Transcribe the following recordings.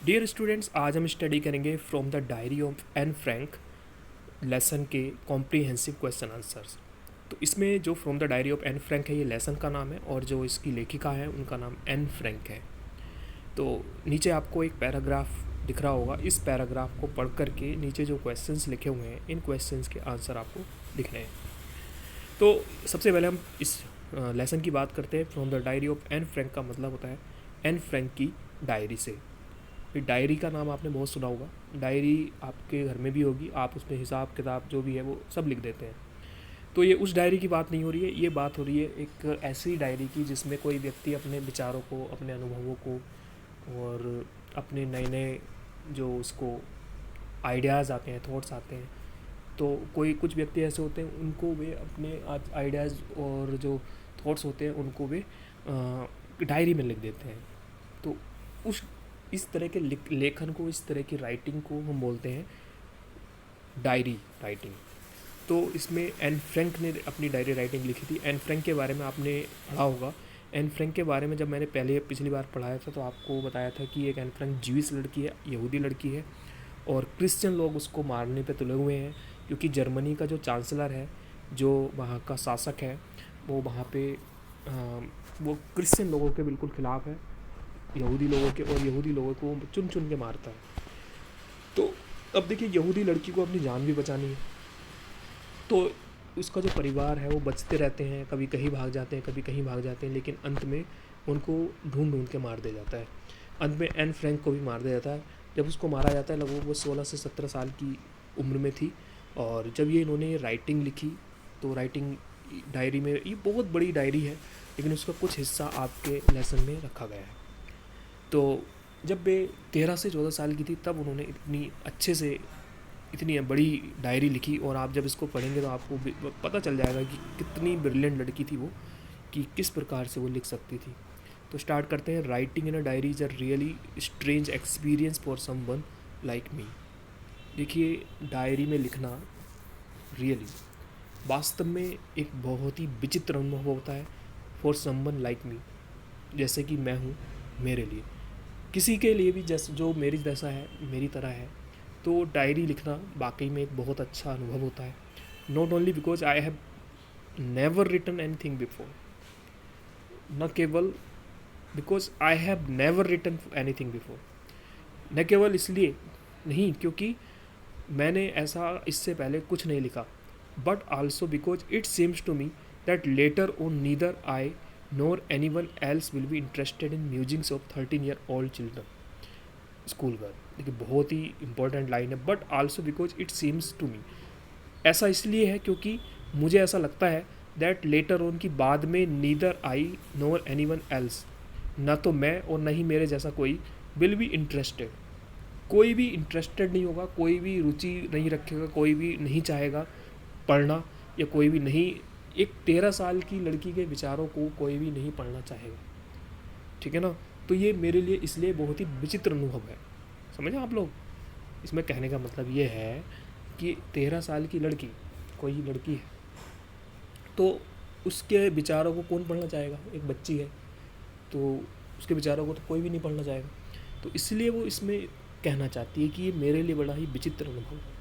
Dear students, आज हम study करेंगे from the diary of Anne Frank lesson के कॉम्प्रीहेंसिव क्वेश्चन आंसर्स। तो इसमें जो from the diary of Anne Frank है ये लेसन का नाम है और जो इसकी लेखिका है उनका नाम एन फ्रैंक है। तो नीचे आपको एक पैराग्राफ दिख रहा होगा, इस पैराग्राफ को पढ़ करके नीचे जो क्वेश्चंस लिखे हुए हैं इन क्वेश्चंस के आंसर आपको लिखने हैं। तो सबसे पहले हम इस लेसन की बात करते हैं। From the diary of Anne Frank का मतलब होता है एन फ्रैंक की डायरी से। फिर डायरी का नाम आपने बहुत सुना होगा, डायरी आपके घर में भी होगी, आप उसमें हिसाब किताब जो भी है वो सब लिख देते हैं। तो ये उस डायरी की बात नहीं हो रही है, ये बात हो रही है एक ऐसी डायरी की जिसमें कोई व्यक्ति अपने विचारों को, अपने अनुभवों को और अपने नए नए जो उसको आइडियाज़ आते हैं, थॉट्स आते हैं, तो कोई कुछ व्यक्ति ऐसे होते हैं उनको वे अपने आइडियाज़ और जो थॉट्स होते हैं उनको वे डायरी में लिख देते हैं। तो उस इस तरह के लेखन को, इस तरह की राइटिंग को हम बोलते हैं डायरी राइटिंग। तो इसमें एन फ्रैंक ने अपनी डायरी राइटिंग लिखी थी। एन फ्रैंक के बारे में आपने पढ़ा होगा। एन फ्रैंक के बारे में जब मैंने पिछली बार पढ़ाया था तो आपको बताया था कि एक एन फ्रैंक ज्यूइश लड़की है, यहूदी लड़की है, और क्रिश्चियन लोग उसको मारने पे तुले हुए हैं क्योंकि जर्मनी का जो चांसलर है, जो वहाँ का शासक है, वो वहाँ पे वो क्रिश्चियन लोगों के बिल्कुल ख़िलाफ़ है, यहूदी लोगों के, और यहूदी लोगों को चुन चुन के मारता है। तो अब देखिए, यहूदी लड़की को अपनी जान भी बचानी है, तो उसका जो परिवार है वो बचते रहते हैं, कभी कहीं भाग जाते हैं, कभी कहीं भाग जाते हैं, लेकिन अंत में उनको ढूंढ ढूंढ के मार दिया जाता है। अंत में एन फ्रैंक को भी मार दिया जाता है। जब उसको मारा जाता है लगभग वो 16 से 17 साल की उम्र में थी। और जब ये इन्होंने राइटिंग लिखी तो राइटिंग डायरी में, ये बहुत बड़ी डायरी है लेकिन उसका कुछ हिस्सा आपके लेसन में रखा गया है। तो जब वे 13 से 14 साल की थी तब उन्होंने इतनी अच्छे से इतनी बड़ी डायरी लिखी, और आप जब इसको पढ़ेंगे तो आपको पता चल जाएगा कि कितनी ब्रिलियंट लड़की थी वो, कि किस प्रकार से वो लिख सकती थी। तो स्टार्ट करते हैं। Writing in a diary is a really strange experience for someone like me. देखिए, डायरी में लिखना रियली वास्तव में एक बहुत ही विचित्र अनुभव होता है फॉर समवन लाइक मी, जैसे कि मैं हूँ, मेरे लिए, किसी के लिए भी जैसे जो मेरी जैसा है, मेरी तरह है, तो डायरी लिखना वाकई में एक बहुत अच्छा अनुभव होता है। Not only because I have never written anything before, न केवल because I have never written anything before, न केवल इसलिए नहीं क्योंकि मैंने ऐसा इससे पहले कुछ नहीं लिखा, but also because it seems to me that later on neither I nor anyone else will be interested in musings of 13-year-old children school girl. देखिए, बहुत ही इंपॉर्टेंट लाइन है, but also because it seems to me. ऐसा इसलिए है क्योंकि मुझे ऐसा लगता है दैट लेटर ऑन की बाद में neither I NOR any one else, न तो मैं और न ही मेरे जैसा कोई विल बी इंटरेस्टेड, कोई भी इंटरेस्टेड नहीं होगा, कोई भी रुचि नहीं रखेगा, कोई भी नहीं चाहेगा पढ़ना, या कोई भी नहीं, एक 13 साल की लड़की के विचारों को कोई भी नहीं पढ़ना चाहेगा। ठीक है ना। तो ये मेरे लिए इसलिए बहुत ही विचित्र अनुभव है। समझे आप लोग? इसमें कहने का मतलब ये है कि 13 साल की लड़की, कोई लड़की है, तो उसके विचारों को कौन पढ़ना चाहेगा? एक बच्ची है तो उसके विचारों को तो कोई भी नहीं पढ़ना चाहेगा। तो इसलिए वो इसमें कहना चाहती है कि ये मेरे लिए बड़ा ही विचित्र अनुभव है।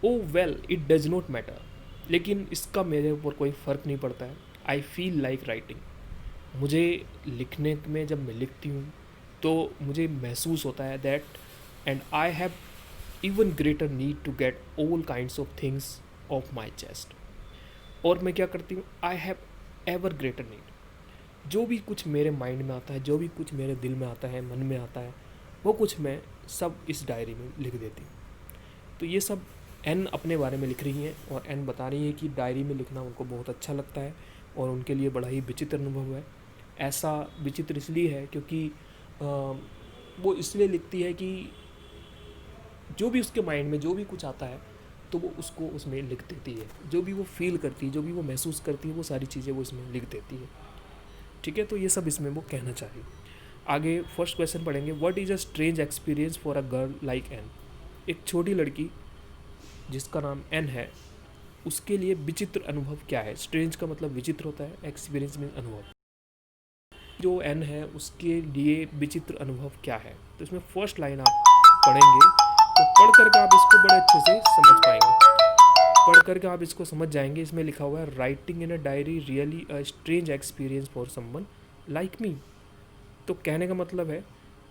Oh well, it does not matter, लेकिन इसका मेरे ऊपर कोई फ़र्क नहीं पड़ता है। आई फील लाइक राइटिंग, मुझे लिखने में जब मैं लिखती हूँ तो मुझे महसूस होता है that and I have even greater need to get all kinds of things off my chest. और मैं क्या करती हूँ, I have ever greater need, जो भी कुछ मेरे माइंड में आता है, जो भी कुछ मेरे दिल में आता है, मन में आता है, वो कुछ मैं सब इस डायरी में लिख देती हूँ। तो ये सब एन अपने बारे में लिख रही हैं और एन बता रही है कि डायरी में लिखना उनको बहुत अच्छा लगता है और उनके लिए बड़ा ही विचित्र अनुभव है। ऐसा विचित्र इसलिए है क्योंकि वो इसलिए लिखती है कि जो भी उसके माइंड में जो भी कुछ आता है तो वो उसको उसमें लिख देती है, जो भी वो फील करती है, जो भी वो महसूस करती है, वो सारी चीज़ें वो इसमें लिख देती है। ठीक है, तो ये सब इसमें वो कहना चाह रही है। आगे फर्स्ट क्वेश्चन पढ़ेंगे। What is a strange experience for a girl like an. एक छोटी लड़की जिसका नाम एन है, उसके लिए विचित्र अनुभव क्या है? स्ट्रेंज का मतलब विचित्र होता है, एक्सपीरियंस में अनुभव। जो एन है उसके लिए विचित्र अनुभव क्या है। तो इसमें फर्स्ट लाइन आप पढ़ेंगे तो पढ़ करके आप इसको बड़े अच्छे से समझ पाएंगे, पढ़ करके आप इसको समझ जाएंगे। इसमें लिखा हुआ है writing in a diary really a strange experience for someone like me. तो कहने का मतलब है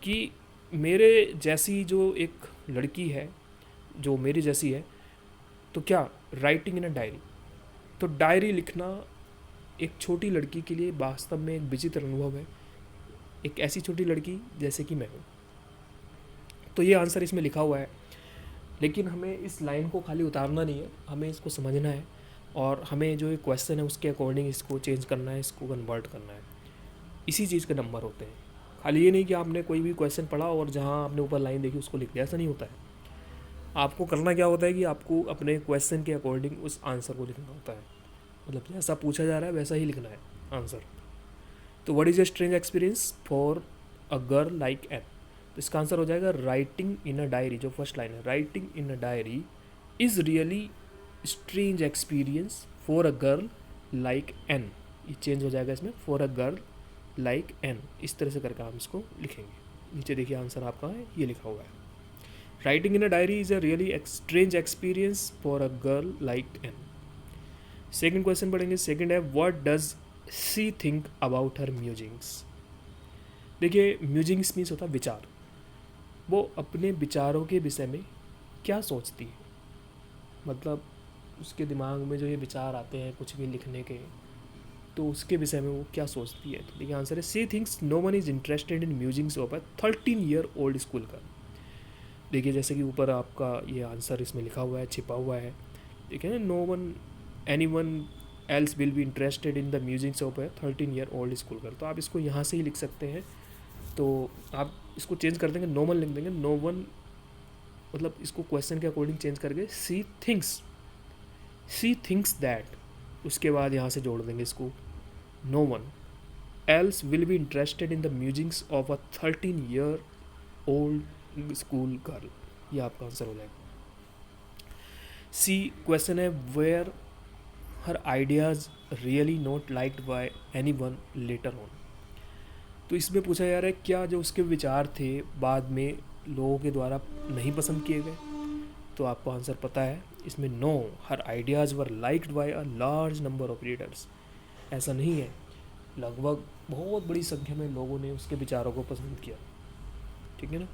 कि मेरे जैसी जो एक लड़की है, जो मेरी जैसी है, तो क्या राइटिंग इन अ डायरी, तो डायरी लिखना एक छोटी लड़की के लिए वास्तव में एक विचित्र अनुभव है, एक ऐसी छोटी लड़की जैसे कि मैं हूँ। तो ये आंसर इसमें लिखा हुआ है, लेकिन हमें इस लाइन को खाली उतारना नहीं है, हमें इसको समझना है और हमें जो ये क्वेश्चन है उसके अकॉर्डिंग इसको चेंज करना है, इसको कन्वर्ट करना है। इसी चीज़ के नंबर होते हैं। खाली ये नहीं कि आपने कोई भी क्वेश्चन पढ़ा और जहाँ आपने ऊपर लाइन देखी उसको लिख दिया, ऐसा नहीं होता है। आपको करना क्या होता है कि आपको अपने क्वेश्चन के अकॉर्डिंग उस आंसर को लिखना होता है, मतलब जैसा पूछा जा रहा है वैसा ही लिखना है आंसर। तो what is a strange experience for a girl like an, तो इसका आंसर हो जाएगा राइटिंग इन अ डायरी। जो फर्स्ट लाइन है writing in a diary is really strange experience for a girl like an, ये change हो जाएगा इसमें, for a girl like an, इस तरह से करके आप इसको लिखेंगे। नीचे देखिए आंसर आपका है, ये लिखा हुआ है writing in a diary is a really strange experience for a girl like an. Second question पढ़ेंगे। सेकेंड है what does she think about her musings. देखिए म्यूजिंग्स मीन्स होता है विचार, वो अपने विचारों के विषय में क्या सोचती है, मतलब उसके दिमाग में जो ये विचार आते हैं कुछ भी लिखने के, तो उसके विषय में वो क्या सोचती है। तो देखिए आंसर है she thinks no one is interested in musings of a 13 year old school girl. देखिए जैसे कि ऊपर आपका ये आंसर इसमें लिखा हुआ है, छिपा हुआ है, देखिए ना, no one anyone else will be interested in the musings of a 13 year old school girl. तो आप इसको यहाँ से ही लिख सकते हैं। तो आप इसको चेंज कर देंगे, नो वन लिख देंगे, नो वन मतलब इसको क्वेश्चन के अकॉर्डिंग चेंज करके सी थिंक्स दैट, उसके बाद यहाँ से जोड़ देंगे इसको no one else will be interested in the musings of a 13 year old school girl, ये आपका आंसर हो जाएगा। सी क्वेश्चन है where her ideas really not liked by anyone later on. तो इसमें पूछा जा रहा है क्या जो उसके विचार थे बाद में लोगों के द्वारा नहीं पसंद किए गए। तो आपको आंसर पता है इसमें, no her ideas were liked by a large number of readers. ऐसा नहीं है, लगभग बहुत बड़ी संख्या में लोगों ने उसके विचारों को पसंद किया, ठीक है ना।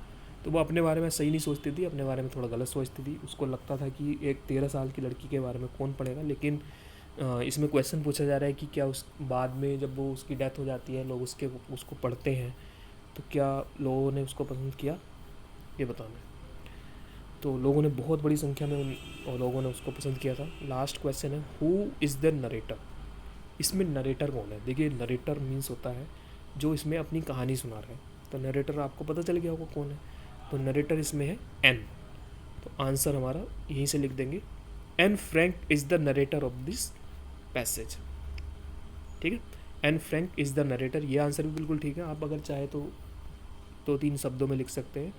तो वो अपने बारे में सही नहीं सोचती थी, अपने बारे में थोड़ा गलत सोचती थी, उसको लगता था कि एक 13 साल की लड़की के बारे में कौन पढ़ेगा। लेकिन इसमें क्वेश्चन पूछा जा रहा है कि क्या उस बाद में जब वो उसकी डेथ हो जाती है लोग उसको पढ़ते हैं, तो क्या लोगों ने उसको पसंद किया, ये बताना है। तो लोगों ने बहुत बड़ी संख्या में लोगों ने उसको पसंद किया था। लास्ट क्वेश्चन है हु इज़ द नरेटर। इसमें नरेटर कौन है। देखिए नरेटर मीन्स होता है जो इसमें अपनी कहानी सुना रहा है, तो नरेटर आपको पता चल गया होगा कौन है। तो नरेटर इसमें है एन, तो आंसर हमारा यहीं से लिख देंगे, Anne Frank is the narrator of this passage, ठीक है। Anne Frank is the narrator, ये आंसर भी बिल्कुल ठीक है। आप अगर चाहे तो 2-3 शब्दों में लिख सकते हैं,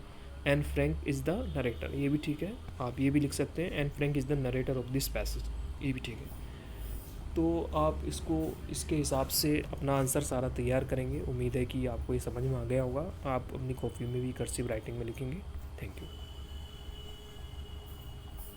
Anne Frank is the narrator, ये भी ठीक है। आप ये भी लिख सकते हैं, Anne Frank is the narrator of this passage, ये भी ठीक है। तो आप इसको इसके हिसाब से अपना आंसर सारा तैयार करेंगे। उम्मीद है कि आपको ये समझ में आ गया होगा। आप अपनी कॉपी में भी कर्सिव राइटिंग में लिखेंगे। Thank you.